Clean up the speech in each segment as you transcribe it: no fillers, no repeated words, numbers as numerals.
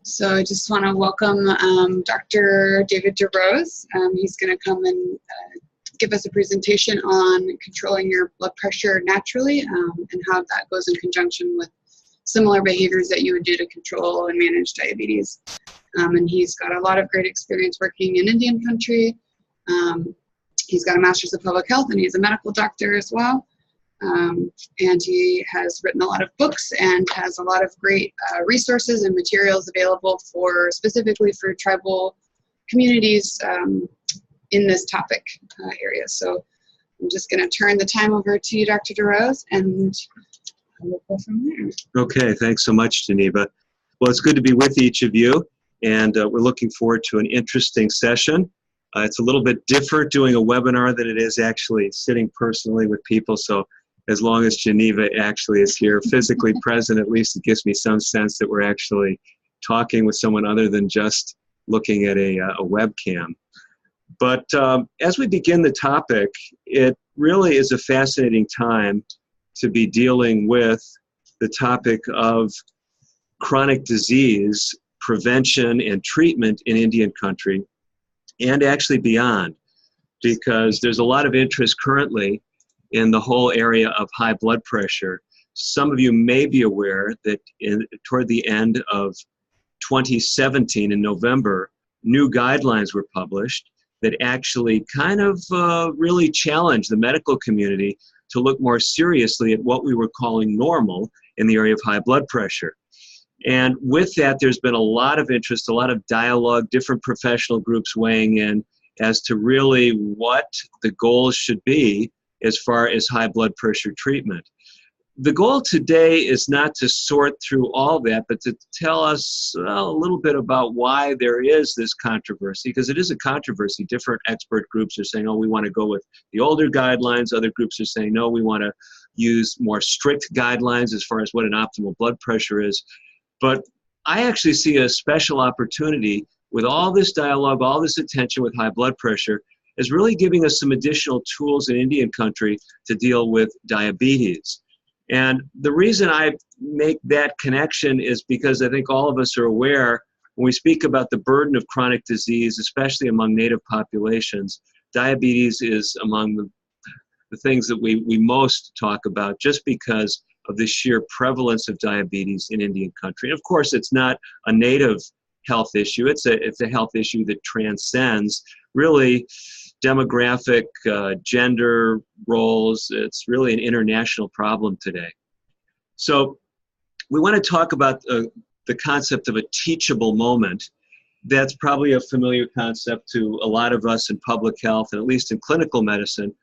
So I just want to welcome Dr. David DeRose. He's going to come and give us a presentation on controlling your blood pressure naturally and how that goes in conjunction with similar behaviors that you would do to control and manage diabetes. And he's got a lot of great experience working in Indian country. He's got a master's of public health and he's a medical doctor as well. And he has written a lot of books and has a lot of great resources and materials available for specifically for tribal communities in this topic area. So I'm just going to turn the time over to you, Dr. DeRose, and we'll go from there. Okay, thanks so much, Geneva. Well, it's good to be with each of you, and we're looking forward to an interesting session. It's a little bit different doing a webinar than it is actually sitting personally with people, so as long as Geneva actually is here physically present, at least it gives me some sense that we're actually talking with someone other than just looking at a webcam. But as we begin the topic, it really is a fascinating time to be dealing with the topic of chronic disease prevention and treatment in Indian country and actually beyond, because there's a lot of interest currently in the whole area of high blood pressure. Some of you may be aware that toward the end of 2017 in November, new guidelines were published that actually kind of really challenged the medical community to look more seriously at what we were calling normal in the area of high blood pressure. And with that, there's been a lot of interest, a lot of dialogue, different professional groups weighing in as to really what the goals should be as far as high blood pressure treatment. The goal today is not to sort through all that, but to tell us a little bit about why there is this controversy, because it is a controversy. Different expert groups are saying, oh, we want to go with the older guidelines. Other groups are saying, no, we want to use more strict guidelines as far as what an optimal blood pressure is. But I actually see a special opportunity with all this dialogue, all this attention with high blood pressure, is really giving us some additional tools in Indian country to deal with diabetes. And the reason I make that connection is because I think all of us are aware when we speak about the burden of chronic disease, especially among native populations, diabetes is among the things that we most talk about just because of the sheer prevalence of diabetes in Indian country. And of course, it's not a native health issue. It's a health issue that transcends really demographic, gender roles. It's really an international problem today. So we want to talk about the concept of a teachable moment. That's probably a familiar concept to a lot of us in public health, and at least in clinical medicine.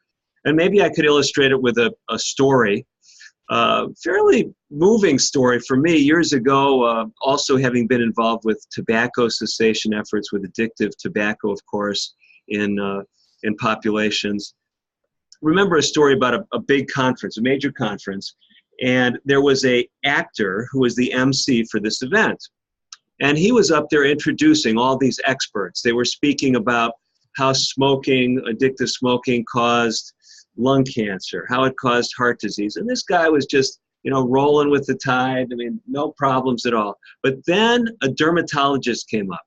And maybe I could illustrate it with a story. Fairly moving story for me. Years ago, also having been involved with tobacco cessation efforts with addictive tobacco, of course, in populations. Remember a story about a big conference, a major conference, and there was an actor who was the MC for this event. And he was up there introducing all these experts. They were speaking about how smoking, addictive smoking caused lung cancer, how it caused heart disease. And this guy was just, rolling with the tide. I mean, no problems at all. But then a dermatologist came up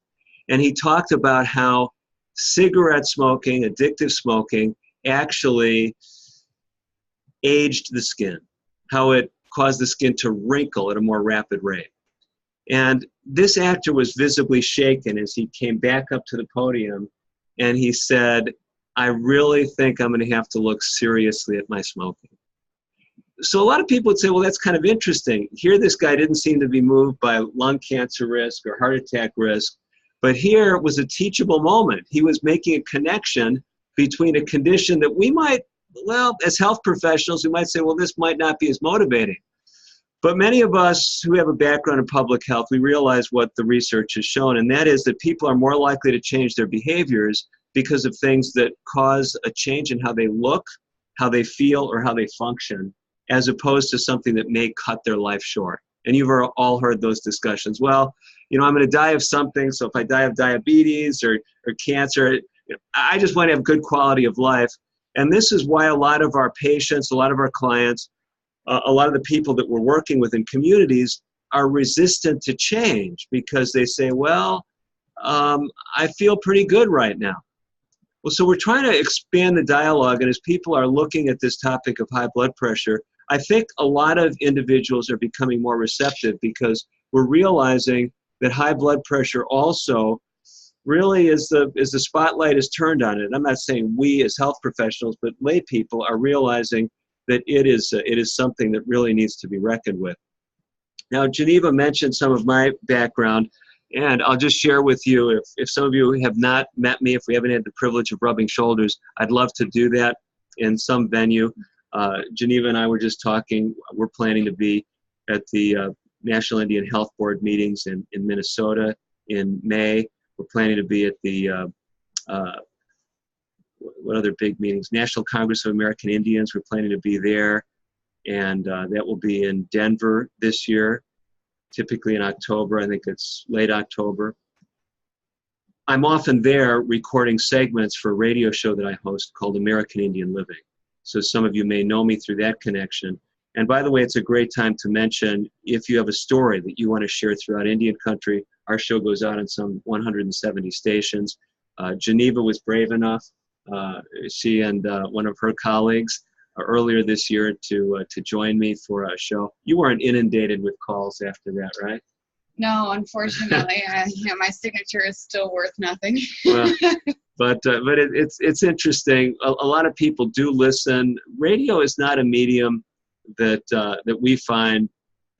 and he talked about how cigarette smoking, addictive smoking, actually aged the skin, how it caused the skin to wrinkle at a more rapid rate. And this actor was visibly shaken as he came back up to the podium and he said, I really think I'm going to have to look seriously at my smoking. So a lot of people would say, well, that's kind of interesting. Here, this guy didn't seem to be moved by lung cancer risk or heart attack risk, but here was a teachable moment. He was making a connection between a condition that we might, well, as health professionals, we might say, well, this might not be as motivating. But many of us who have a background in public health, we realize what the research has shown, and that is that people are more likely to change their behaviors because of things that cause a change in how they look, how they feel, or how they function, as opposed to something that may cut their life short. And you've all heard those discussions. Well, I'm going to die of something, so if I die of diabetes or cancer, I just want to have good quality of life. And this is why a lot of our patients, a lot of our clients, a lot of the people that we're working with in communities are resistant to change because they say, well, I feel pretty good right now. Well, so we're trying to expand the dialogue, and as people are looking at this topic of high blood pressure, I think a lot of individuals are becoming more receptive because we're realizing that high blood pressure also really is the spotlight is turned on it. I'm not saying we as health professionals, but lay people are realizing that it is something that really needs to be reckoned with. Now, Geneva mentioned some of my background, and I'll just share with you, if some of you have not met me, if we haven't had the privilege of rubbing shoulders, I'd love to do that in some venue. Geneva and I were just talking. We're planning to be at the National Indian Health Board meetings in Minnesota in May. We're planning to be at the, what other big meetings? National Congress of American Indians. We're planning to be there. And that will be in Denver this year, typically in October. I think it's late October. I'm often there recording segments for a radio show that I host called American Indian Living. So some of you may know me through that connection. And by the way, it's a great time to mention if you have a story that you want to share throughout Indian country. Our show goes out on some 170 stations. Geneva was brave enough, she and one of her colleagues, earlier this year to join me for a show. You weren't inundated with calls after that, right? No, unfortunately, my signature is still worth nothing. Well, but it's interesting. A lot of people do listen. Radio is not a medium that we find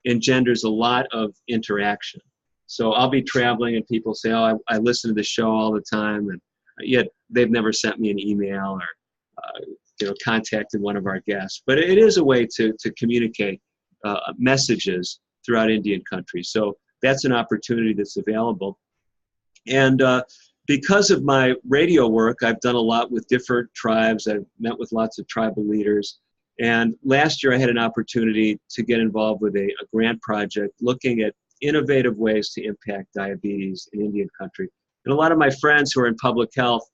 engenders a lot of interaction. So I'll be traveling and people say, "Oh, I listen to the show all the time," and yet they've never sent me an email or contacted one of our guests. But it is a way to communicate messages throughout Indian country. So that's an opportunity that's available. And because of my radio work, I've done a lot with different tribes. I've met with lots of tribal leaders. And last year I had an opportunity to get involved with a grant project looking at innovative ways to impact diabetes in Indian country. And a lot of my friends who are in public health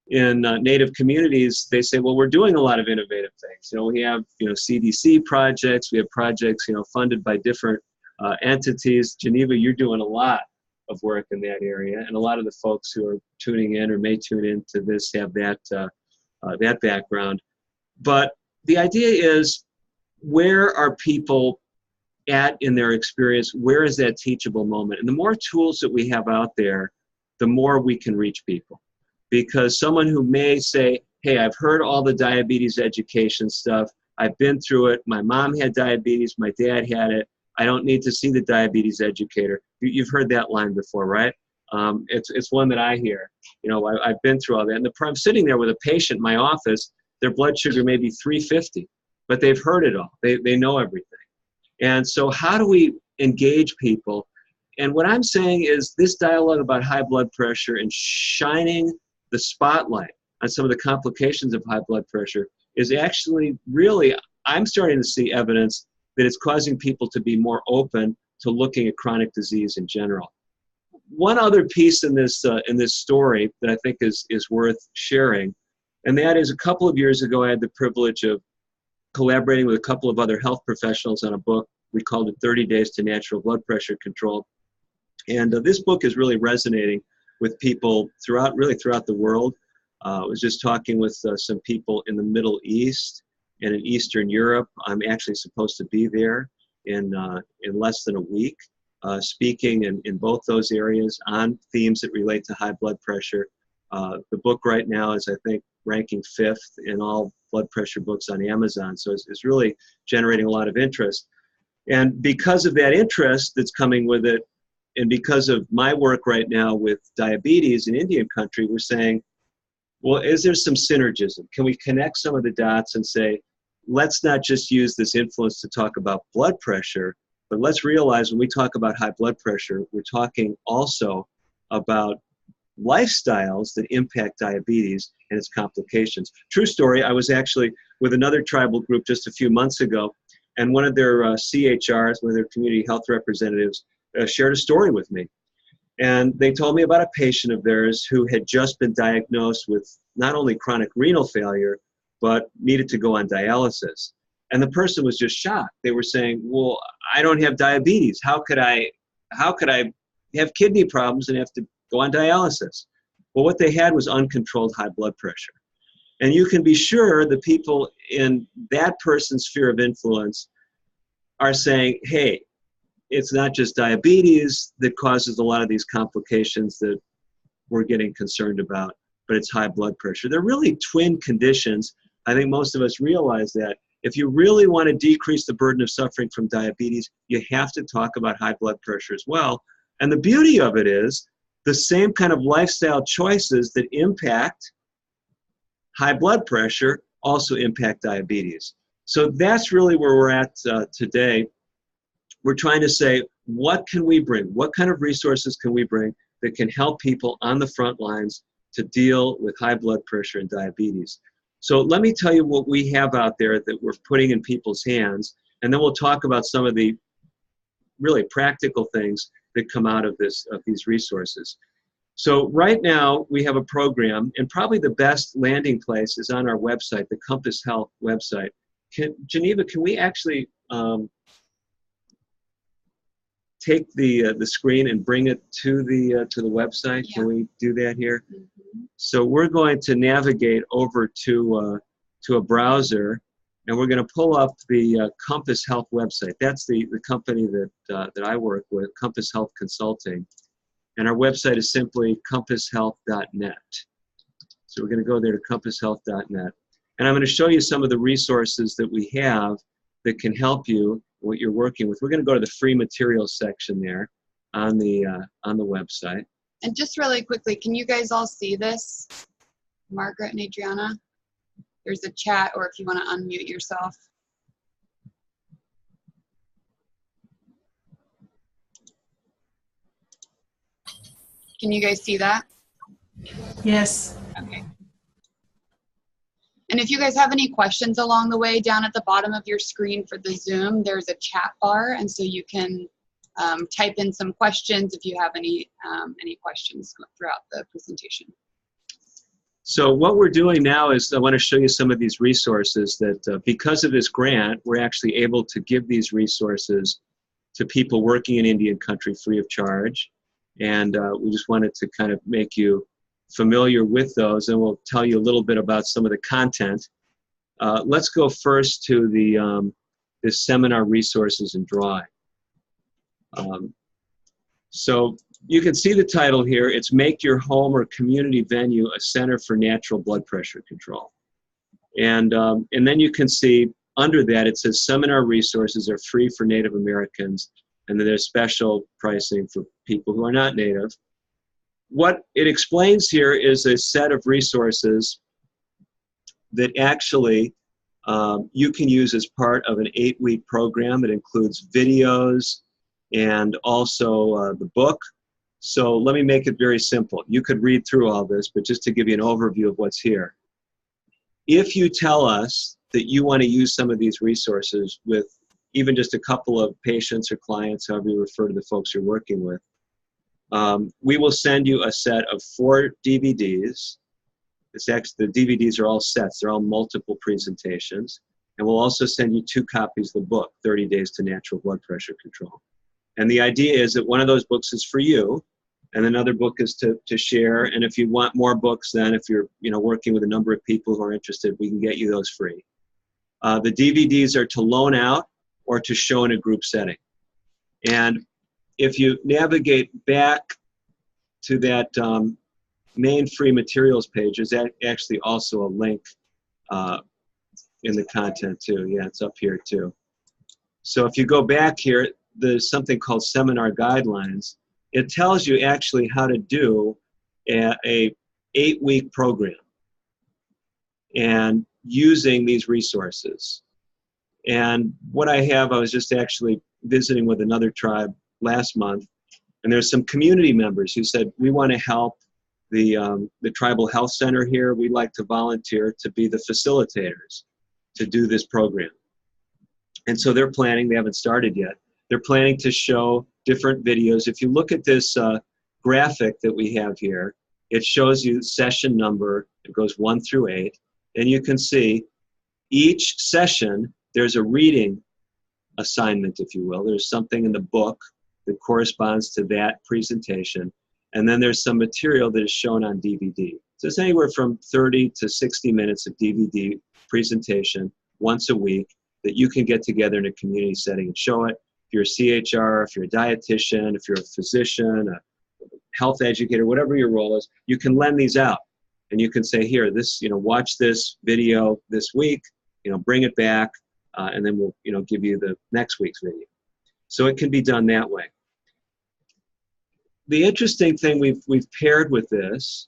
in Native communities, they say, well, we're doing a lot of innovative things. We have, CDC projects, we have projects, funded by different entities. Geneva, you're doing a lot of work in that area, and a lot of the folks who are tuning in or may tune into this have that background. But the idea is, where are people at in their experience? Where is that teachable moment? And the more tools that we have out there, the more we can reach people. Because someone who may say, hey, I've heard all the diabetes education stuff, I've been through it, my mom had diabetes, my dad had it, I don't need to see the diabetes educator. You've heard that line before, right? It's one that I hear. I've been through all that. And I'm sitting there with a patient in my office, their blood sugar may be 350, but they've heard it all. They know everything. And so how do we engage people? And what I'm saying is this dialogue about high blood pressure and shining the spotlight on some of the complications of high blood pressure is actually really, I'm starting to see evidence that it's causing people to be more open to looking at chronic disease in general. One other piece in this story that I think is worth sharing, and that is a couple of years ago, I had the privilege of collaborating with a couple of other health professionals on a book. We called it 30 Days to Natural Blood Pressure Control. And this book is really resonating with people throughout the world. I was just talking with some people in the Middle East and in Eastern Europe. I'm actually supposed to be there in less than a week, speaking in both those areas on themes that relate to high blood pressure. The book right now is, I think, ranking 5th in all blood pressure books on Amazon. So it's really generating a lot of interest. And because of that interest that's coming with it, and because of my work right now with diabetes in Indian country, we're saying, well, is there some synergism? Can we connect some of the dots and say, let's not just use this influence to talk about blood pressure, but let's realize when we talk about high blood pressure, we're talking also about lifestyles that impact diabetes and its complications. True story, I was actually with another tribal group just a few months ago, and one of their CHRs, one of their community health representatives, shared a story with me. And they told me about a patient of theirs who had just been diagnosed with not only chronic renal failure, but needed to go on dialysis. And the person was just shocked. They were saying, well, I don't have diabetes. How could I have kidney problems and have to go on dialysis? Well, what they had was uncontrolled high blood pressure. And you can be sure the people in that person's sphere of influence are saying, hey, it's not just diabetes that causes a lot of these complications that we're getting concerned about, but it's high blood pressure. They're really twin conditions. I think most of us realize that. If you really want to decrease the burden of suffering from diabetes, you have to talk about high blood pressure as well. And the beauty of it is the same kind of lifestyle choices that impact high blood pressure also impact diabetes. So that's really where we're at today. We're trying to say, what can we bring? What kind of resources can we bring that can help people on the front lines to deal with high blood pressure and diabetes? So let me tell you what we have out there that we're putting in people's hands, and then we'll talk about some of the really practical things that come out of these resources. So right now we have a program, and probably the best landing place is on our website, the Compass Health website. Geneva, can we actually take the screen and bring it to the website? Yeah. Can we do that here? Mm-hmm. So we're going to navigate over to a browser, and we're going to pull up the Compass Health website. That's the company that I work with, Compass Health Consulting. And our website is simply compasshealth.net. So we're going to go there to compasshealth.net. And I'm going to show you some of the resources that we have that can help you what you're working with. We're going to go to the free materials section there on the website. And just really quickly, can you guys all see this? Margaret and Adriana? There's a chat, or if you want to unmute yourself. Can you guys see that? Yes. Okay. And if you guys have any questions along the way, down at the bottom of your screen for the Zoom, there's a chat bar, and so you can type in some questions if you have any questions throughout the presentation. So what we're doing now is I want to show you some of these resources that because of this grant, we're actually able to give these resources to people working in Indian country free of charge. And we just wanted to kind of make you familiar with those, and we'll tell you a little bit about some of the content. Let's go first to the seminar resources and drawing. So you can see the title here. It's Make Your Home or Community Venue a Center for Natural Blood Pressure Control. And then you can see under that it says seminar resources are free for Native Americans, and then there's special pricing for people who are not Native. What it explains here is a set of resources that actually you can use as part of an 8-week program. It includes videos and also the book. So let me make it very simple. You could read through all this, but just to give you an overview of what's here. If you tell us that you want to use some of these resources with even just a couple of patients or clients, however you refer to the folks you're working with, we will send you a set of 4 DVDs. It's actually, the DVDs are all sets. They're all multiple presentations. And we'll also send you 2 copies of the book, 30 Days to Natural Blood Pressure Control. And the idea is that one of those books is for you, and another book is to share. And if you want more books, then if you're working with a number of people who are interested, we can get you those free. The DVDs are to loan out or to show in a group setting. And if you navigate back to that main free materials page, there's actually also a link in the content too. Yeah, it's up here too. So if you go back here, there's something called Seminar Guidelines. It tells you actually how to do a 8-week program and using these resources. And what I have, I was just actually visiting with another tribe last month, and there's some community members who said, we want to help the tribal health center here. We'd like to volunteer to be the facilitators to do this program. And so they're planning, they haven't started yet, they're planning to show different videos. If you look at this graphic that we have here, it shows you session number. It goes 1 through 8, and you can see each session there's a reading assignment, if you will. There's something in the book that corresponds to that presentation. And then there's some material that is shown on DVD. So it's anywhere from 30 to 60 minutes of DVD presentation once a week that you can get together in a community setting and show it. If you're a CHR, if you're a dietitian, if you're a physician, a health educator, whatever your role is, you can lend these out. And you can say, here, this, watch this video this week, bring it back, and then we'll, give you the next week's video. So it can be done that way. The interesting thing we've paired with this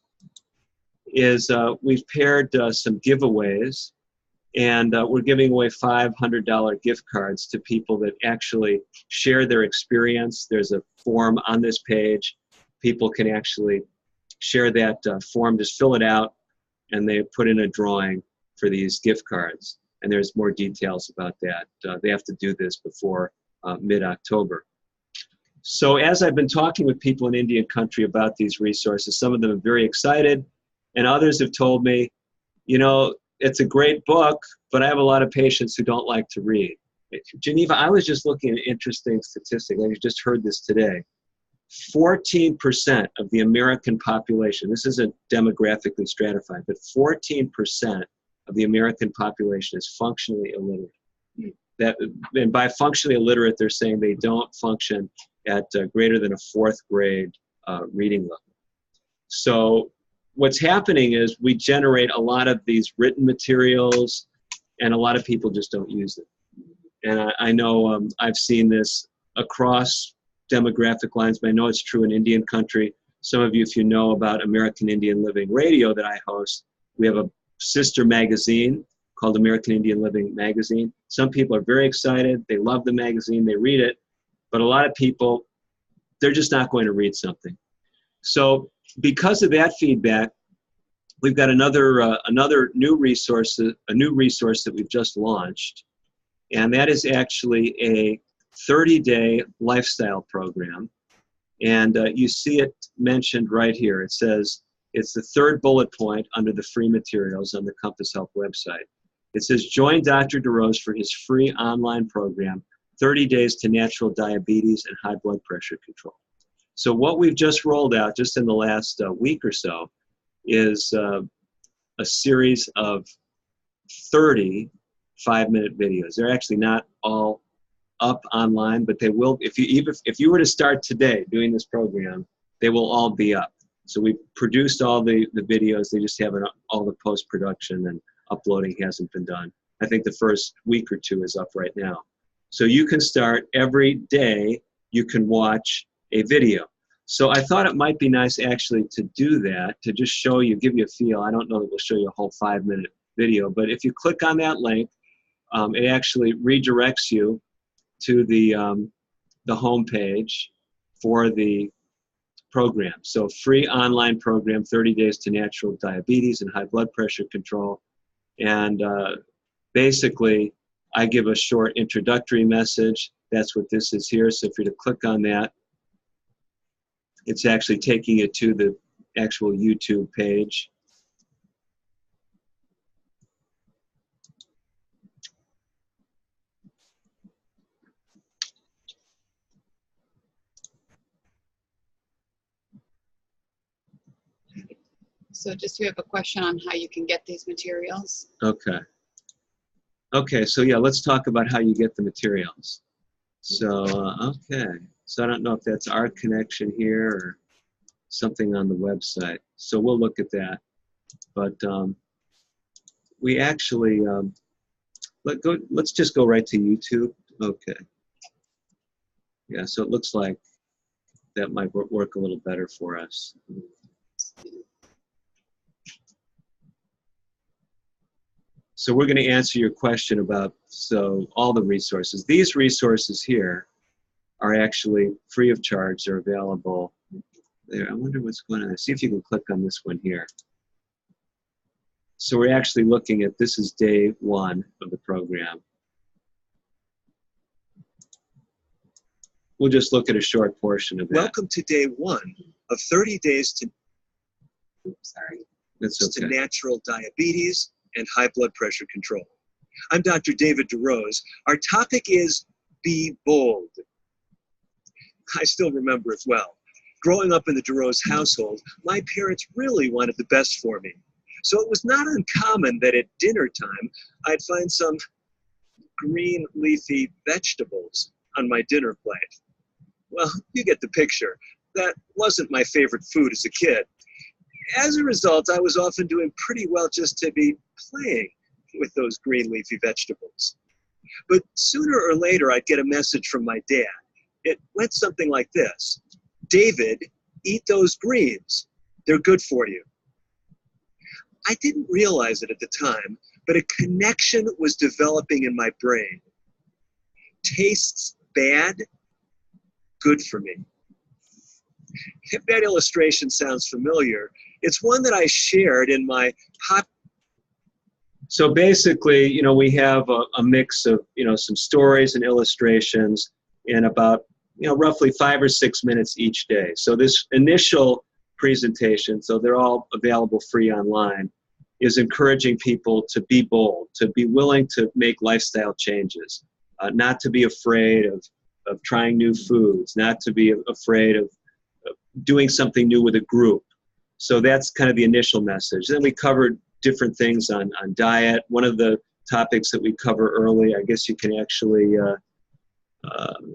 is we've paired some giveaways, and we're giving away $500 gift cards to people that actually share their experience. There's a form on this page. People can actually share that form, just fill it out, and they put in a drawing for these gift cards. And there's more details about that. They have to do this before mid-October. So as I've been talking with people in Indian country about these resources, some of them are very excited, and others have told me, it's a great book, but I have a lot of patients who don't like to read. Geneva, I was just looking at an interesting statistic. I just heard this today. 14% of the American population, this isn't demographically stratified, but 14% of the American population is functionally illiterate. And by functionally illiterate, they're saying they don't function at greater than a 4th grade reading level. So what's happening is we generate a lot of these written materials, and a lot of people just don't use it. And I know I've seen this across demographic lines, but I know it's true in Indian country. Some of you, if you know about American Indian Living Radio that I host, we have a sister magazine called American Indian Living Magazine. Some people are very excited. They love the magazine. They read it. But a lot of people, they're just not going to read something. So because of that feedback, we've got another new resource, a new resource that we've just launched. And that is actually a 30-day lifestyle program. And you see it mentioned right here. It says, it's the 3rd bullet point under the free materials on the Compass Health website. It says, join Dr. DeRose for his free online program, 30 Days to Natural Diabetes and High Blood Pressure Control. So what we've just rolled out just in the last week or so is a series of 30 5-minute videos. They're actually not all up online, but they will, if you were to start today doing this program, they will all be up. So we produced all the videos. They just haven't, all the post-production and uploading hasn't been done. I think the first week or 2 is up right now. So you can start every day, you can watch a video. So I thought it might be nice actually to do that, to just show you, give you a feel. I don't know that we'll show you a whole 5-minute video, but if you click on that link, it actually redirects you to the home page for the program. So free online program, 30 Days to Natural Diabetes and High Blood Pressure Control. And basically, I give a short introductory message. That's what this is here. So if you're to click on that, it's actually taking you to the actual YouTube page. So just we have a question on how you can get these materials. Okay. Okay, so yeah, let's talk about how you get the materials. So, okay. So I don't know if that's our connection here or something on the website. So we'll look at that. But we actually, let's just go right to YouTube. Okay. Yeah, so it looks like that might work a little better for us. So we're going to answer your question about, so all the resources. These resources here are actually free of charge. They're available there. I wonder what's going on. See if you can click on this one here. So we're actually looking at, this is day 1 of the program. We'll just look at a short portion of that. Welcome to day 1 of 30 days to, That's okay. to natural diabetes and high blood pressure control. I'm Dr. David DeRose. Our topic is Be Bold. I still remember it well. Growing up in the DeRose household, my parents really wanted the best for me. So it was not uncommon that at dinner time, I'd find some green leafy vegetables on my dinner plate. Well, you get the picture. That wasn't my favorite food as a kid. As a result, I was often doing pretty well just to be playing with those green leafy vegetables. But sooner or later, I'd get a message from my dad. It went something like this: David, eat those greens. They're good for you. I didn't realize it at the time, but a connection was developing in my brain. Tastes bad, good for me. If that illustration sounds familiar, it's one that I shared in my pop. So basically, we have a mix of, some stories and illustrations in about, roughly 5 or 6 minutes each day. So this initial presentation, so they're all available free online, is encouraging people to be bold, to be willing to make lifestyle changes, not to be afraid of trying new foods, not to be afraid of doing something new with a group. So that's kind of the initial message. Then we covered different things on diet. One of the topics that we cover early, I guess you can actually,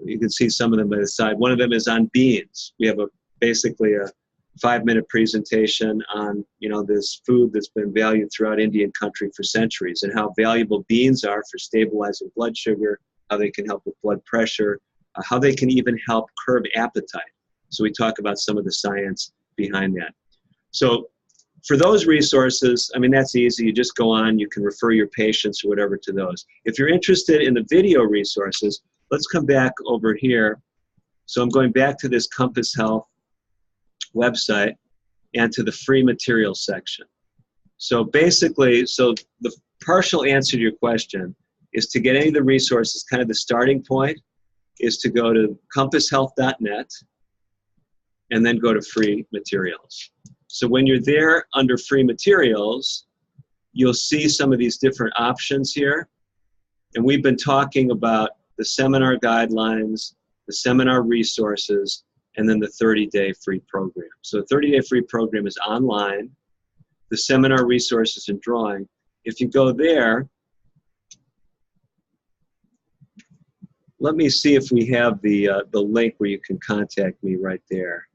you can see some of them by the side. One of them is on beans. We have basically a 5-minute presentation on, this food that's been valued throughout Indian country for centuries, and how valuable beans are for stabilizing blood sugar, how they can help with blood pressure, how they can even help curb appetite. So we talk about some of the science behind that. So for those resources, that's easy. You just go on, you can refer your patients or whatever to those. If you're interested in the video resources, let's come back over here. So I'm going back to this Compass Health website and to the free materials section. So basically, the partial answer to your question is to get any of the resources, kind of the starting point is to go to compasshealth.net and then go to free materials. So when you're there under free materials, you'll see some of these different options here. And we've been talking about the seminar guidelines, the seminar resources, and then the 30-day free program. So the 30-day free program is online. The seminar resources and drawing. If you go there, let me see if we have the link where you can contact me right there.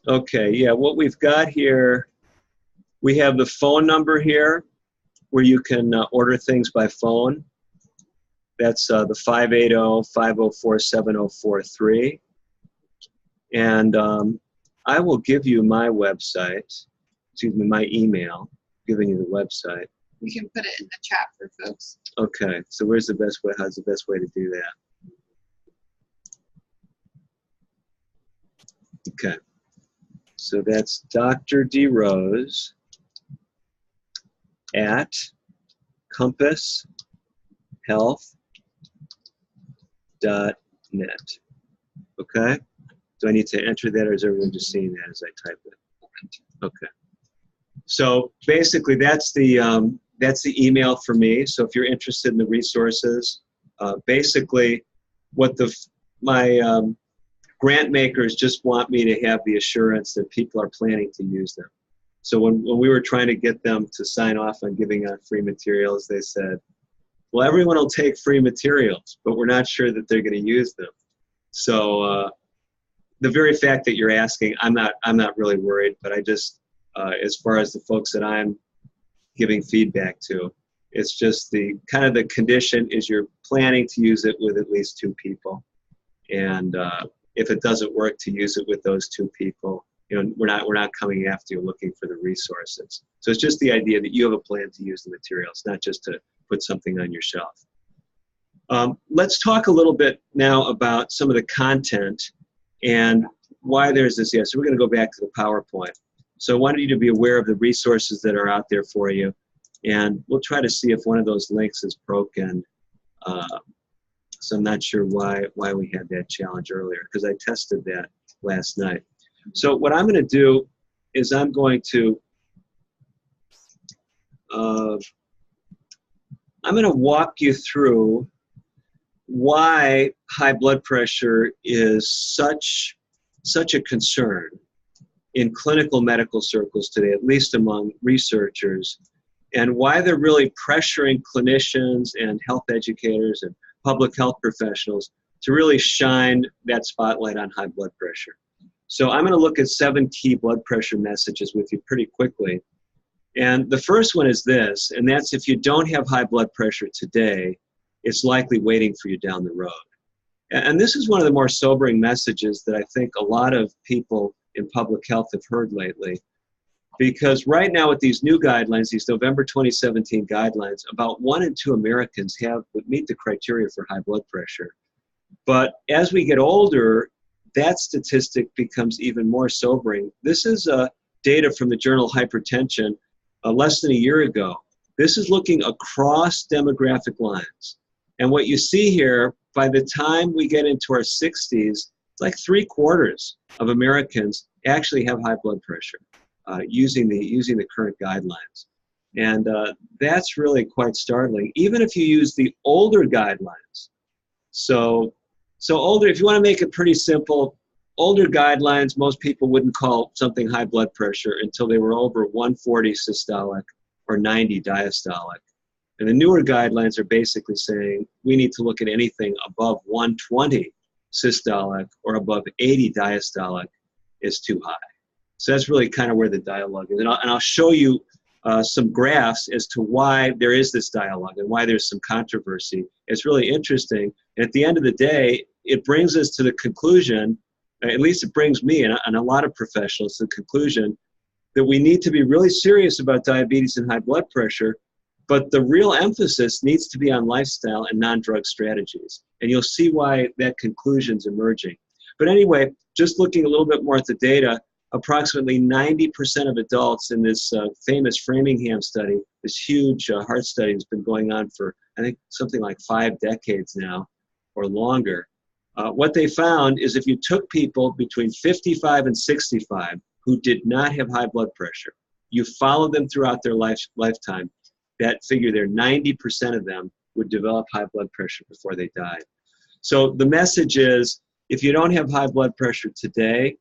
Okay, yeah, what we've got here, we have the phone number here where you can order things by phone. That's the 580-504-7043. And I will give you my website, my email, giving you the website. We can put it in the chat for folks. Okay, so where's the best way, how's the best way to do that? Okay. So that's Dr. DeRose at compasshealth.net. Okay? Do I need to enter that, or is everyone just seeing that as I type it? Okay. So basically, that's the email for me. So if you're interested in the resources, basically, what my grant makers just want me to have the assurance that people are planning to use them. So when we were trying to get them to sign off on giving out free materials, they said, well, everyone will take free materials, but we're not sure that they're going to use them. So the very fact that you're asking, I'm not really worried, but I just, as far as the folks that I'm giving feedback to, it's just the condition is you're planning to use it with at least 2 people. And if it doesn't work, to use it with those 2 people. We're not coming after you looking for the resources. So it's just the idea that you have a plan to use the materials, not just to put something on your shelf. Let's talk a little bit now about some of the content and why there's this. Yeah, so we're going to go back to the PowerPoint. So I wanted you to be aware of the resources that are out there for you, and we'll try to see if one of those links is broken So I'm not sure why we had that challenge earlier, because I tested that last night. So what I'm going to do is I'm going to walk you through why high blood pressure is such a concern in clinical medical circles today, at least among researchers, and why they're really pressuring clinicians and health educators and public health professionals to really shine that spotlight on high blood pressure. So I'm going to look at 7 key blood pressure messages with you pretty quickly. And the first one is this, and that's if you don't have high blood pressure today, it's likely waiting for you down the road. And this is one of the more sobering messages that I think a lot of people in public health have heard lately. Because right now with these new guidelines, these November 2017 guidelines, about 1 in 2 Americans would meet the criteria for high blood pressure. But as we get older, that statistic becomes even more sobering. This is data from the journal Hypertension less than a year ago. This is looking across demographic lines. And what you see here, by the time we get into our 60s, it's like 3/4 of Americans actually have high blood pressure using the current guidelines. And that's really quite startling, even if you use the older guidelines. So older, if you want to make it pretty simple, older guidelines, most people wouldn't call something high blood pressure until they were over 140 systolic or 90 diastolic. And the newer guidelines are basically saying we need to look at anything above 120 systolic or above 80 diastolic is too high. So that's really kind of where the dialogue is. And I'll show you some graphs as to why there is this dialogue and why there's some controversy. It's really interesting. And at the end of the day, it brings us to the conclusion, at least it brings me and a lot of professionals to the conclusion that we need to be really serious about diabetes and high blood pressure, but the real emphasis needs to be on lifestyle and non-drug strategies. And you'll see why that conclusion's emerging. But anyway, just looking a little bit more at the data, approximately 90% of adults in this famous Framingham study, this huge heart study has been going on for, I think, something like 5 decades now or longer. What they found is if you took people between 55 and 65 who did not have high blood pressure, you followed them throughout their lifetime, that figure there, 90% of them would develop high blood pressure before they died. So the message is, if you don't have high blood pressure today,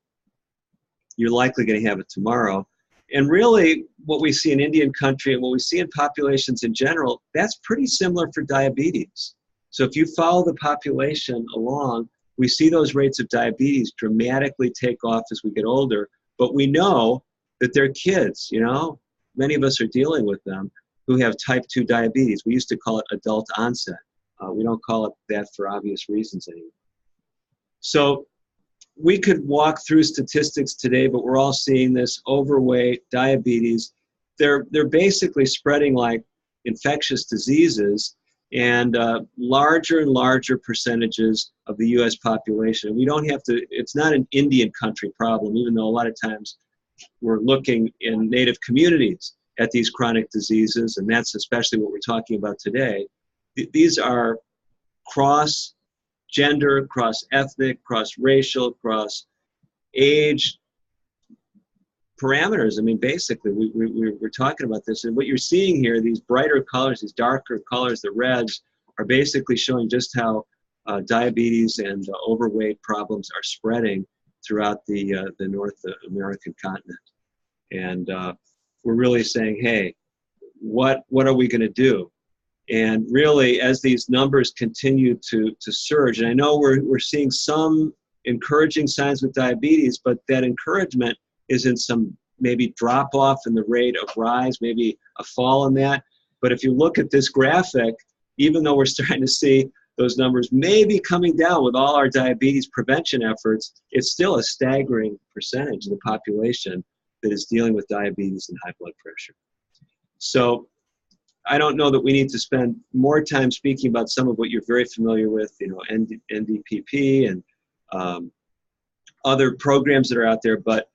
you're likely going to have it tomorrow. And really, what we see in Indian country and what we see in populations in general, that's pretty similar for diabetes. So if you follow the population along, we see those rates of diabetes dramatically take off as we get older. But we know that they're kids, you know, many of us are dealing with them, who have type 2 diabetes. We used to call it adult onset. We don't call it that for obvious reasons anymore. So we could walk through statistics today, but we're all seeing this overweight, diabetes. They're basically spreading like infectious diseases, and larger and larger percentages of the U.S. population. We don't have to, it's not an Indian country problem, even though a lot of times we're looking in native communities at these chronic diseases, and that's especially what we're talking about today. These are cross-gender, cross-ethnic, cross-racial, cross-age parameters. I mean, basically, we're talking about this, and what you're seeing here, these brighter colors, these darker colors, the reds, are basically showing just how diabetes and overweight problems are spreading throughout the North American continent. And we're really saying, hey, what are we going to do? And really, as these numbers continue to surge, and I know we're seeing some encouraging signs with diabetes, but that encouragement is in some maybe drop off in the rate of rise, maybe a fall in that. But if you look at this graphic, even though we're starting to see those numbers maybe coming down with all our diabetes prevention efforts, it's still a staggering percentage of the population that is dealing with diabetes and high blood pressure. So I don't know that we need to spend more time speaking about some of what you're very familiar with, you know, NDPP and other programs that are out there, but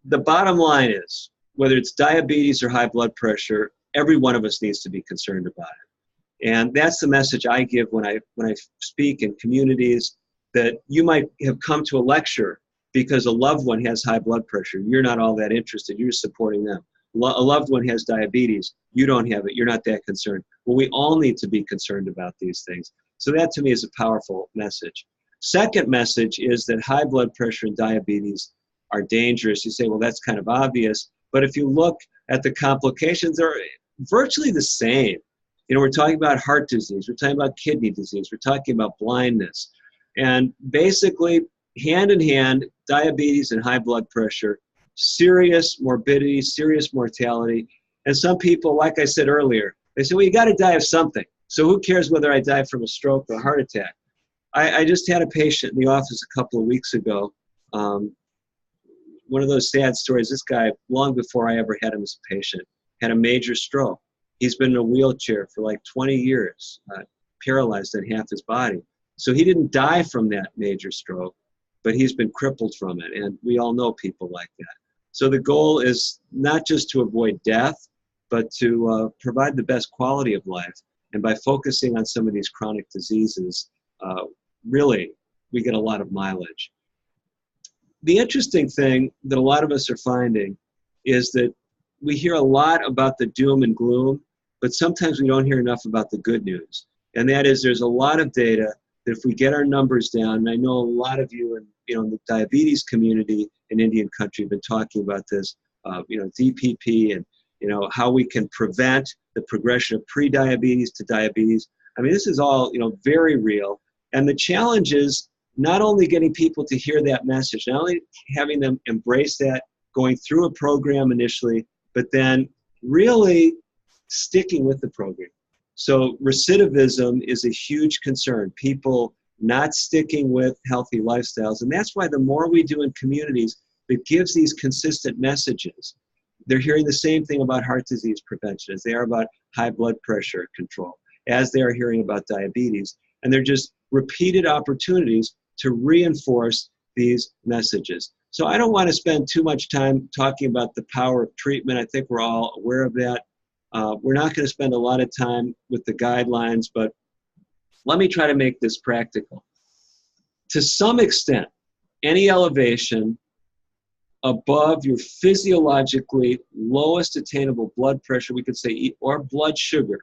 the bottom line is, whether it's diabetes or high blood pressure, every one of us needs to be concerned about it. And that's the message I give when I speak in communities, that you might have come to a lecture because a loved one has high blood pressure. You're not all that interested. You're supporting them. A loved one has diabetes. You don't have it. You're not that concerned. Well, we all need to be concerned about these things. So that to me is a powerful message. Second message is that high blood pressure and diabetes are dangerous. You say, well, that's kind of obvious. But if you look at the complications, they're virtually the same. You know, we're talking about heart disease. We're talking about kidney disease. We're talking about blindness. And basically, hand in hand, diabetes and high blood pressure, serious morbidity, serious mortality. And some people, like I said earlier, they say, well, you got to die of something. So who cares whether I die from a stroke or a heart attack? I just had a patient in the office a couple of weeks ago. One of those sad stories, this guy, long before I ever had him as a patient, had a major stroke. He's been in a wheelchair for like 20 years, paralyzed in half his body. So he didn't die from that major stroke, but he's been crippled from it. And we all know people like that. So the goal is not just to avoid death, but to provide the best quality of life. And by focusing on some of these chronic diseases, really, we get a lot of mileage. The interesting thing that a lot of us are finding is that we hear a lot about the doom and gloom, but sometimes we don't hear enough about the good news. And that is, there's a lot of data that if we get our numbers down, and I know a lot of you in the diabetes community in Indian country have been talking about this, DPP and how we can prevent the progression of pre-diabetes to diabetes. I mean, this is all very real. And the challenge is not only getting people to hear that message, not only having them embrace that, going through a program initially, but then really sticking with the program. So recidivism is a huge concern. People not sticking with healthy lifestyles. And that's why the more we do in communities that gives these consistent messages, they're hearing the same thing about heart disease prevention as they are about high blood pressure control, as they are hearing about diabetes. And they're just repeated opportunities to reinforce these messages. So I don't want to spend too much time talking about the power of treatment. I think we're all aware of that. We're not going to spend a lot of time with the guidelines, but let me try to make this practical. To some extent, any elevation above your physiologically lowest attainable blood pressure, we could say, or blood sugar.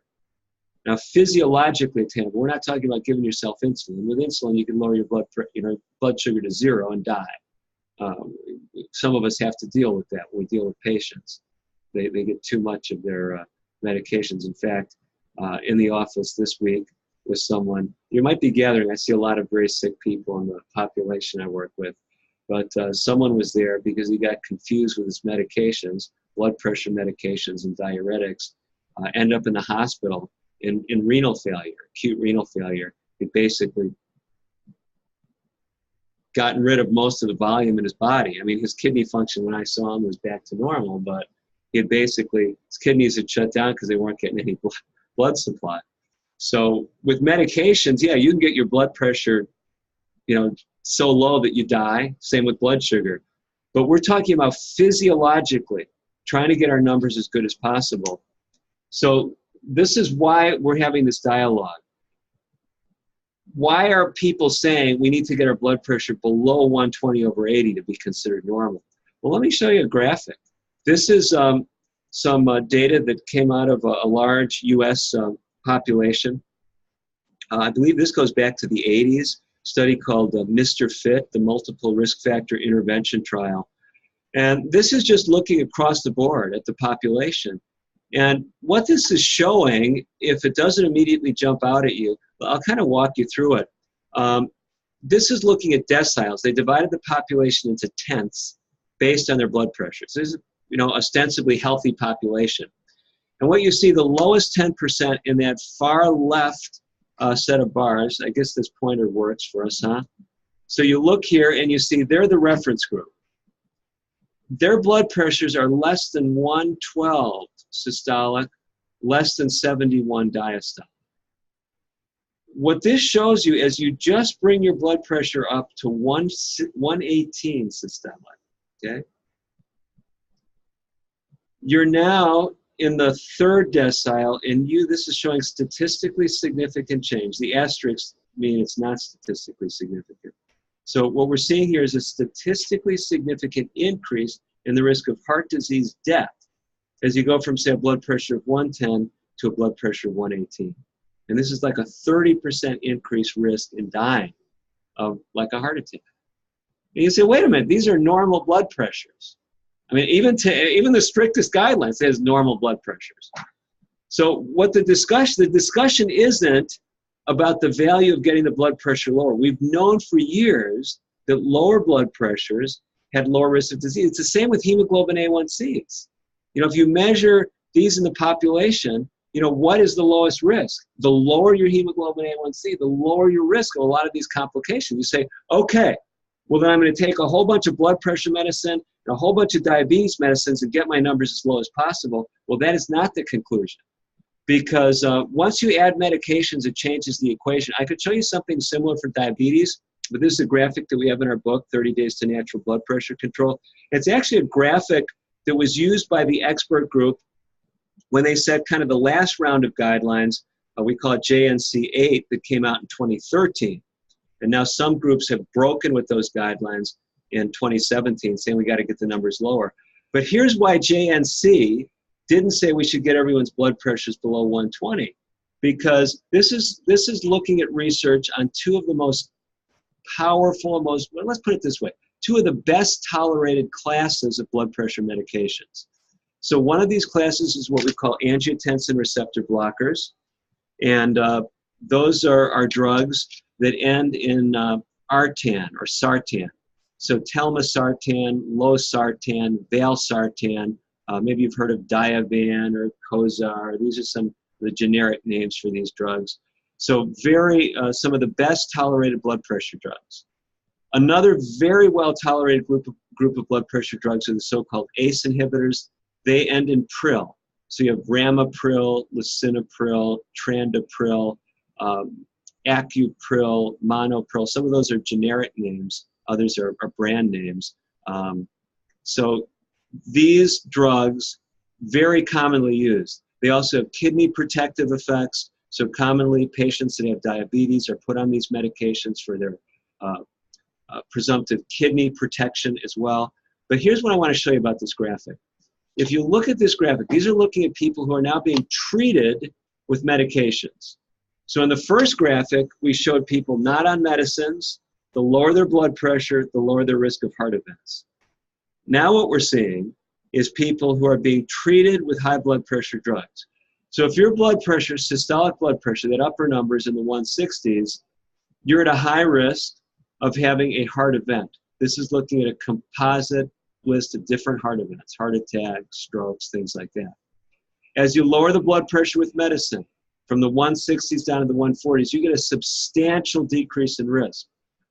Now, physiologically attainable, we're not talking about giving yourself insulin. With insulin, you can lower your blood sugar to 0 and die. Some of us have to deal with that when we deal with patients. They get too much of their medications. In fact, in the office this week with someone, you might be gathering, I see a lot of very sick people in the population I work with, but someone was there because he got confused with his medications, blood pressure medications and diuretics, end up in the hospital in renal failure, acute renal failure. He basically gotten rid of most of the volume in his body. I mean, his kidney function when I saw him was back to normal, but he had basically, his kidneys had shut down because they weren't getting any blood supply. So with medications, yeah, you can get your blood pressure, so low that you die. Same with blood sugar. But we're talking about physiologically trying to get our numbers as good as possible. So this is why we're having this dialogue. Why are people saying we need to get our blood pressure below 120/80 to be considered normal? Well, let me show you a graphic. This is some data that came out of a large U.S. population. I believe this goes back to the 80s, study called Mr. Fit, the Multiple Risk Factor Intervention Trial. And this is just looking across the board at the population. And what this is showing, if it doesn't immediately jump out at you, I'll kind of walk you through it. This is looking at deciles. They divided the population into tenths based on their blood pressures. This is, ostensibly healthy population. And what you see, the lowest 10% in that far left set of bars, I guess this pointer works for us, huh? So you look here and you see they're the reference group. Their blood pressures are less than 112 systolic, less than 71 diastolic. What this shows you is you just bring your blood pressure up to 118 systolic, okay? You're now in the third decile, and this is showing statistically significant change. The asterisks mean it's not statistically significant. So what we're seeing here is a statistically significant increase in the risk of heart disease death as you go from, say, a blood pressure of 110 to a blood pressure of 118. And this is like a 30% increased risk in dying of like a heart attack. And you say, wait a minute, these are normal blood pressures. I mean, even the strictest guidelines says normal blood pressures. So what the discussion isn't about the value of getting the blood pressure lower. We've known for years that lower blood pressures had lower risk of disease. It's the same with hemoglobin A1Cs. You know, if you measure these in the population, you know, what is the lowest risk? The lower your hemoglobin A1C, the lower your risk of a lot of these complications. You say, okay, well then I'm going to take a whole bunch of blood pressure medicine and a whole bunch of diabetes medicines and get my numbers as low as possible. Well, that is not the conclusion. Because once you add medications, it changes the equation. I could show you something similar for diabetes, but this is a graphic that we have in our book, 30 Days to Natural Blood Pressure Control. It's actually a graphic that was used by the expert group when they set kind of the last round of guidelines. We call it JNC8 that came out in 2013. And now some groups have broken with those guidelines in 2017, saying we got to get the numbers lower. But here's why JNC didn't say we should get everyone's blood pressures below 120, because this is looking at research on two of the most powerful, well, let's put it this way, two of the best tolerated classes of blood pressure medications. So one of these classes is what we call angiotensin receptor blockers, and those are drugs that end in artan or sartan. So telmisartan, losartan, valsartan. Maybe you've heard of Diovan or Cozar. These are some of the generic names for these drugs. So some of the best tolerated blood pressure drugs. Another very well tolerated group of blood pressure drugs are the so-called ACE inhibitors. They end in pril. So you have ramipril, lisinopril, trandapril, acupril, monopril. Some of those are generic names. Others are brand names. So these drugs, very commonly used. They also have kidney protective effects. So commonly patients that have diabetes are put on these medications for their presumptive kidney protection as well. But here's what I want to show you about this graphic. If you look at this graphic, these are looking at people who are now being treated with medications. So in the first graphic, we showed people not on medicines. The lower their blood pressure, the lower their risk of heart events. Now what we're seeing is people who are being treated with high blood pressure drugs. So if your blood pressure, systolic blood pressure, that upper number is in the 160s, you're at a high risk of having a heart event. This is looking at a composite list of different heart events, heart attacks, strokes, things like that. As you lower the blood pressure with medicine, from the 160s down to the 140s, you get a substantial decrease in risk.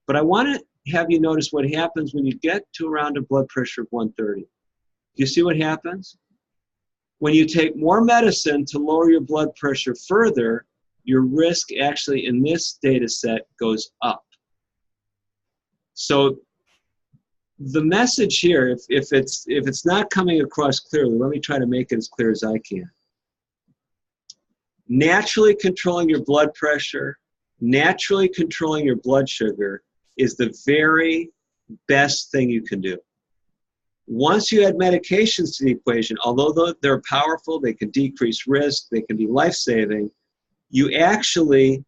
But I want to have you notice what happens when you get to around a blood pressure of 130. Do you see what happens? When you take more medicine to lower your blood pressure further, your risk actually in this data set goes up. So the message here, if it's not coming across clearly, let me try to make it as clear as I can. Naturally controlling your blood pressure, naturally controlling your blood sugar is the very best thing you can do. Once you add medications to the equation, although they're powerful, they can decrease risk, they can be life-saving, you actually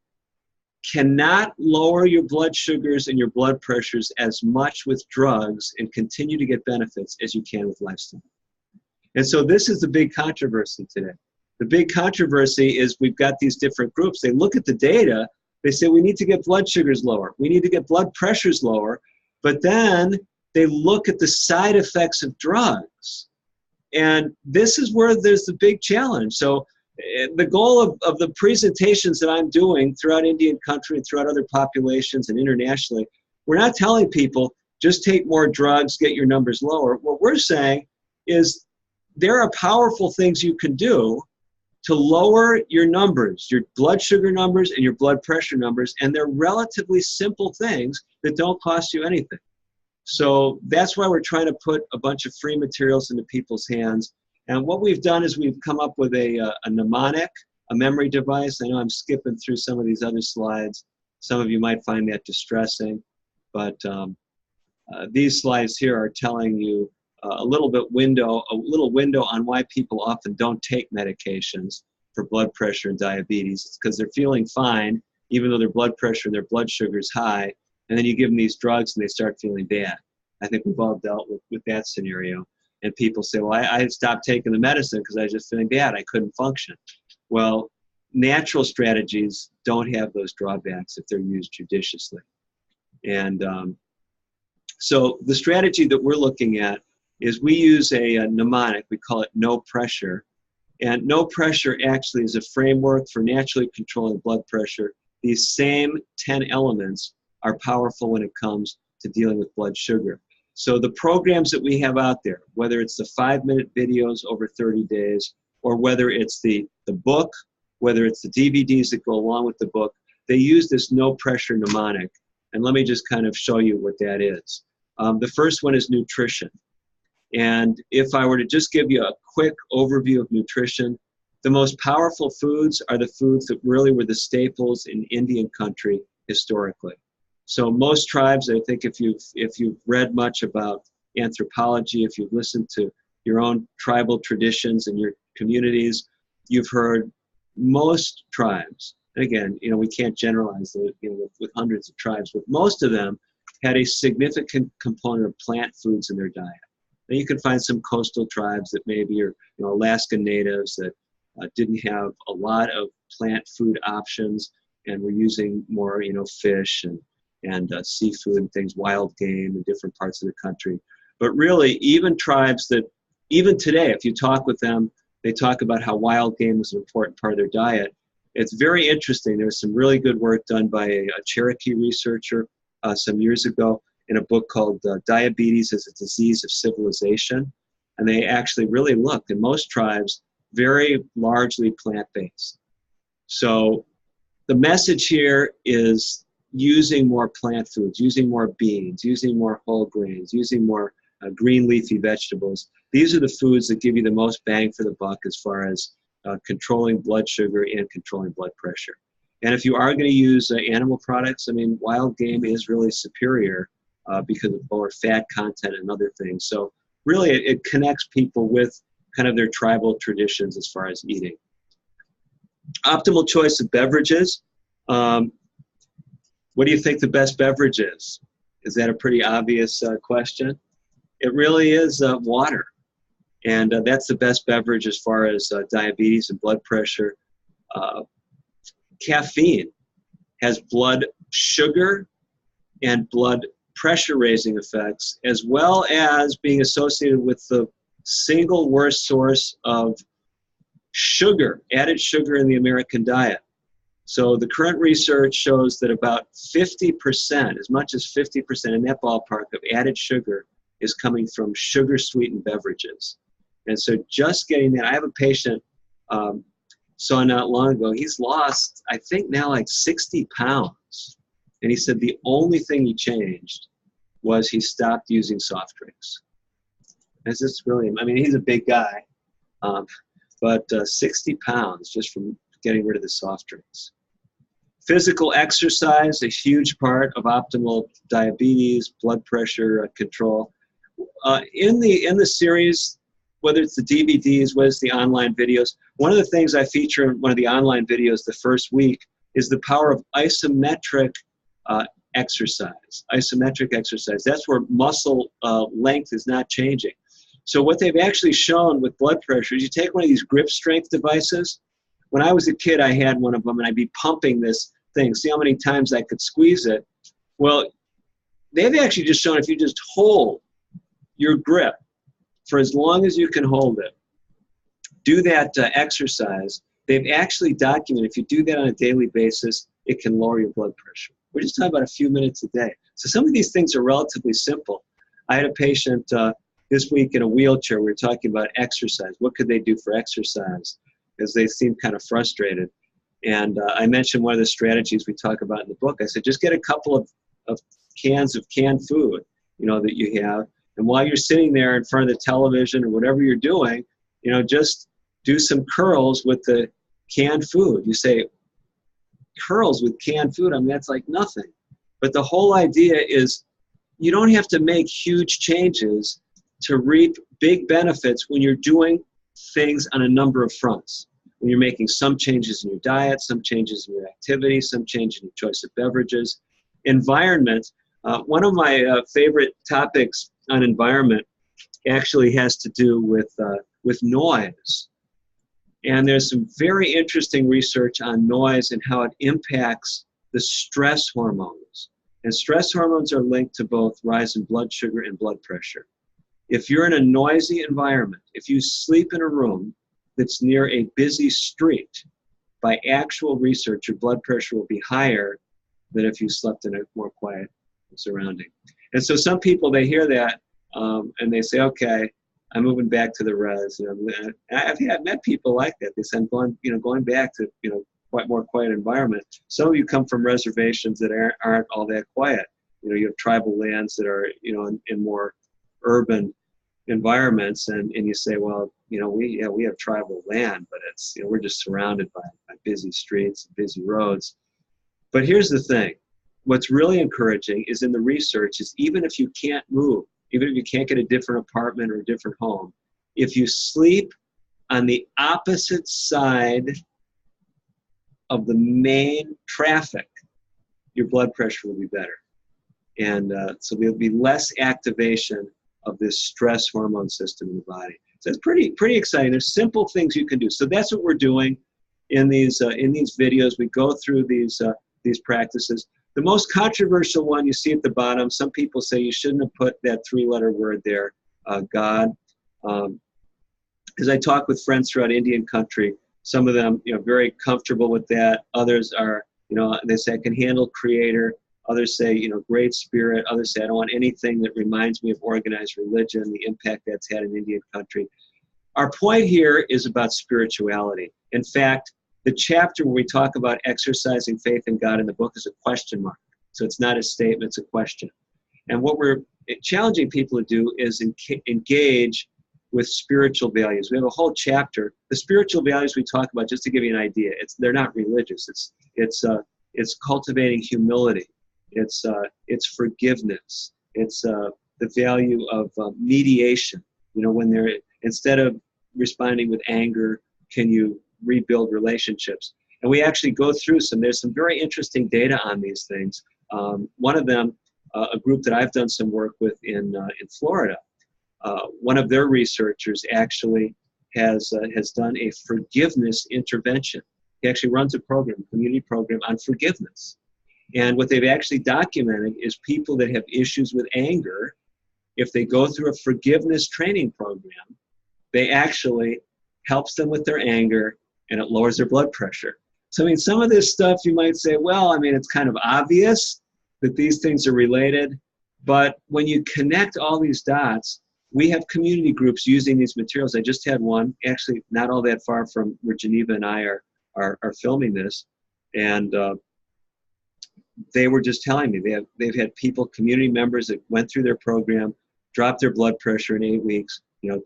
cannot lower your blood sugars and your blood pressures as much with drugs and continue to get benefits as you can with lifestyle. And so this is the big controversy today. The big controversy is we've got these different groups. They look at the data, they say we need to get blood sugars lower, we need to get blood pressures lower, but then they look at the side effects of drugs. And this is where there's the big challenge. So the goal of the presentations that I'm doing throughout Indian country and throughout other populations and internationally, we're not telling people just take more drugs, get your numbers lower. What we're saying is there are powerful things you can do to lower your numbers, your blood sugar numbers and your blood pressure numbers, and they're relatively simple things that don't cost you anything. So that's why we're trying to put a bunch of free materials into people's hands. And what we've done is we've come up with a mnemonic, a memory device. I know I'm skipping through some of these other slides. Some of you might find that distressing, but these slides here are telling you a little window on why people often don't take medications for blood pressure and diabetes. It's because they're feeling fine, even though their blood pressure and their blood sugar is high, and then you give them these drugs and they start feeling bad. I think we've all dealt with that scenario. And people say, well, I stopped taking the medicine because I was just feeling bad. I couldn't function. Well, natural strategies don't have those drawbacks if they're used judiciously. And so the strategy that we're looking at is we use a mnemonic. We call it no pressure. And no pressure actually is a framework for naturally controlling blood pressure. These same 10 elements are powerful when it comes to dealing with blood sugar. So the programs that we have out there, whether it's the 5-minute videos over 30 days, or whether it's the book, whether it's the DVDs that go along with the book, they use this no pressure mnemonic. And let me just kind of show you what that is. The first one is nutrition. And if I were to just give you a quick overview of nutrition, the most powerful foods are the foods that really were the staples in Indian country historically. So most tribes, I think if you've read much about anthropology, if you've listened to your own tribal traditions in your communities, you've heard most tribes, and again, we can't generalize it, with hundreds of tribes, but most of them had a significant component of plant foods in their diet. Now you can find some coastal tribes that maybe are Alaskan natives that didn't have a lot of plant food options and were using more fish and seafood and things, wild game in different parts of the country. But really, even tribes that, even today, if you talk with them, they talk about how wild game is an important part of their diet. It's very interesting. There was some really good work done by a Cherokee researcher some years ago in a book called Diabetes as a Disease of Civilization. And they actually really looked, in most tribes, very largely plant-based. So the message here is using more plant foods, using more beans, using more whole grains, using more green leafy vegetables. These are the foods that give you the most bang for the buck as far as controlling blood sugar and controlling blood pressure. And if you are going to use animal products, wild game is really superior because of lower fat content and other things. So really it connects people with kind of their tribal traditions as far as eating. Optimal choice of beverages. What do you think the best beverage is? Is that a pretty obvious question? It really is water. And that's the best beverage as far as diabetes and blood pressure. Caffeine has blood sugar and blood pressure raising effects, as well as being associated with the single worst source of sugar, added sugar in the American diet. So the current research shows that about 50%, as much as 50% in that ballpark of added sugar is coming from sugar-sweetened beverages. And so just getting that, I have a patient, saw not long ago, he's lost, I think now like 60 pounds. And he said the only thing he changed was he stopped using soft drinks. It's just really, he's a big guy, but 60 pounds just from getting rid of the soft drinks. Physical exercise, a huge part of optimal diabetes, blood pressure control. In the series, whether it's the DVDs, whether it's the online videos, one of the things I feature in one of the online videos the first week is the power of isometric exercise. Isometric exercise, that's where muscle length is not changing. So what they've actually shown with blood pressure is you take one of these grip strength devices. When I was a kid, I had one of them, and I'd be pumping this thing, see how many times I could squeeze it. Well, they've actually just shown if you just hold your grip for as long as you can hold it, do that exercise, they've actually documented if you do that on a daily basis, it can lower your blood pressure. We're just talking about a few minutes a day. So some of these things are relatively simple. I had a patient this week in a wheelchair. We were talking about exercise. What could they do for exercise? Because they seemed kind of frustrated. And I mentioned one of the strategies we talk about in the book. I said, just get a couple of cans of canned food, that you have. And while you're sitting there in front of the television or whatever you're doing, You know, just do some curls with the canned food. You say, curls with canned food, I mean, that's like nothing. But the whole idea is you don't have to make huge changes to reap big benefits when you're doing things on a number of fronts. When you're making some changes in your diet, some changes in your activity, some change in your choice of beverages. Environment, one of my favorite topics on environment actually has to do with noise. And there's some very interesting research on noise and how it impacts the stress hormones. And stress hormones are linked to both rise in blood sugar and blood pressure. If you're in a noisy environment, if you sleep in a room that's near a busy street, by actual research, your blood pressure will be higher than if you slept in a more quiet surrounding. And so some people, they hear that and they say, okay, I'm moving back to the res. You know, I've met people like that. They said, going back to, quite more quiet environment. Some of you come from reservations that aren't all that quiet. You know, you have tribal lands that are, in more urban environments, and you say, well, we have tribal land, but it's, we're just surrounded by busy streets and busy roads. But here's the thing. What's really encouraging is in the research is even if you can't move, even if you can't get a different apartment or a different home, if you sleep on the opposite side of the main traffic, your blood pressure will be better. And so there'll be less activation of this stress hormone system in the body. So it's pretty exciting. There's simple things you can do. So that's what we're doing in these videos. We go through these practices. The most controversial one you see at the bottom, some people say you shouldn't have put that 3-letter word there, God. As I talk with friends throughout Indian country, some of them, very comfortable with that. Others are, they say I can handle creator. Others say, great spirit. Others say I don't want anything that reminds me of organized religion, the impact that's had in Indian country. Our point here is about spirituality. In fact, the chapter where we talk about exercising faith in God in the book is a question mark. So it's not a statement, it's a question. And what we're challenging people to do is engage with spiritual values. We have a whole chapter. The spiritual values we talk about, just to give you an idea, they're not religious. It's cultivating humility. It's forgiveness. It's the value of mediation. When instead of responding with anger, can you rebuild relationships? And we actually go through there's some very interesting data on these things. One of them, a group that I've done some work with in Florida, one of their researchers actually has done a forgiveness intervention. He actually runs a community program on forgiveness. And what they've actually documented is people that have issues with anger, if they go through a forgiveness training program, they actually helps them with their anger and it lowers their blood pressure. So, I mean, some of this stuff you might say, well, I mean, it's kind of obvious that these things are related, but when you connect all these dots, we have community groups using these materials. I just had one, actually not all that far from where Geneva and I are filming this, and they were just telling me they've had community members that went through their program, dropped their blood pressure in 8 weeks,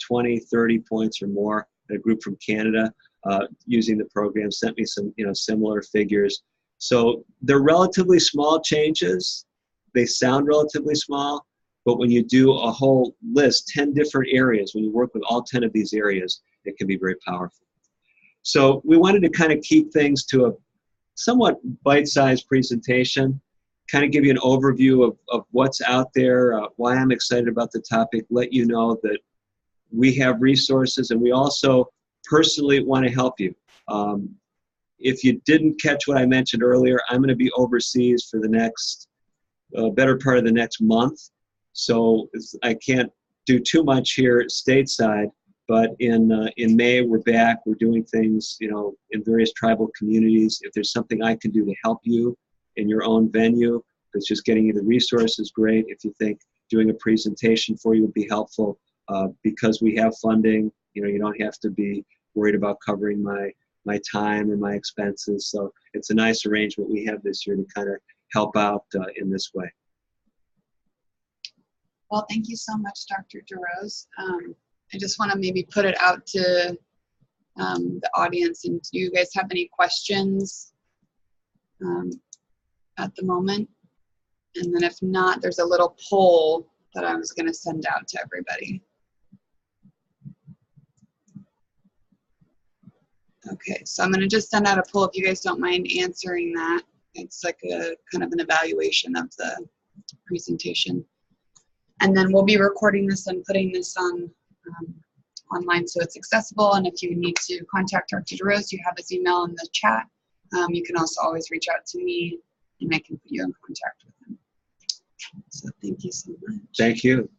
20, 30 points or more. A group from Canada using the program sent me some, similar figures. So they're relatively small changes. They sound relatively small, but when you do a whole list, 10 different areas, when you work with all 10 of these areas, it can be very powerful. So we wanted to kind of keep things to a somewhat bite-sized presentation, kind of give you an overview of what's out there, why I'm excited about the topic, let you know that we have resources, and we also personally want to help you. If you didn't catch what I mentioned earlier, I'm going to be overseas for the next, better part of the next month. So I can't do too much here stateside, but in May we're back. We're doing things, in various tribal communities. If there's something I can do to help you in your own venue, if it's just getting you the resources, great. If you think doing a presentation for you would be helpful, because we have funding, you don't have to be worried about covering my time or my expenses. So it's a nice arrangement we have this year to kind of help out in this way. Well, thank you so much, Dr. DeRose. I just want to maybe put it out to the audience. And do you guys have any questions at the moment? And then if not, there's a little poll that I was going to send out to everybody. Okay, so I'm going to just send out a poll if you guys don't mind answering that. It's like a kind of an evaluation of the presentation. And then we'll be recording this and putting this on online so it's accessible. And if you need to contact Dr. DeRose, you have his email in the chat. You can also always reach out to me and I can put you in contact with him. So thank you so much. Thank you.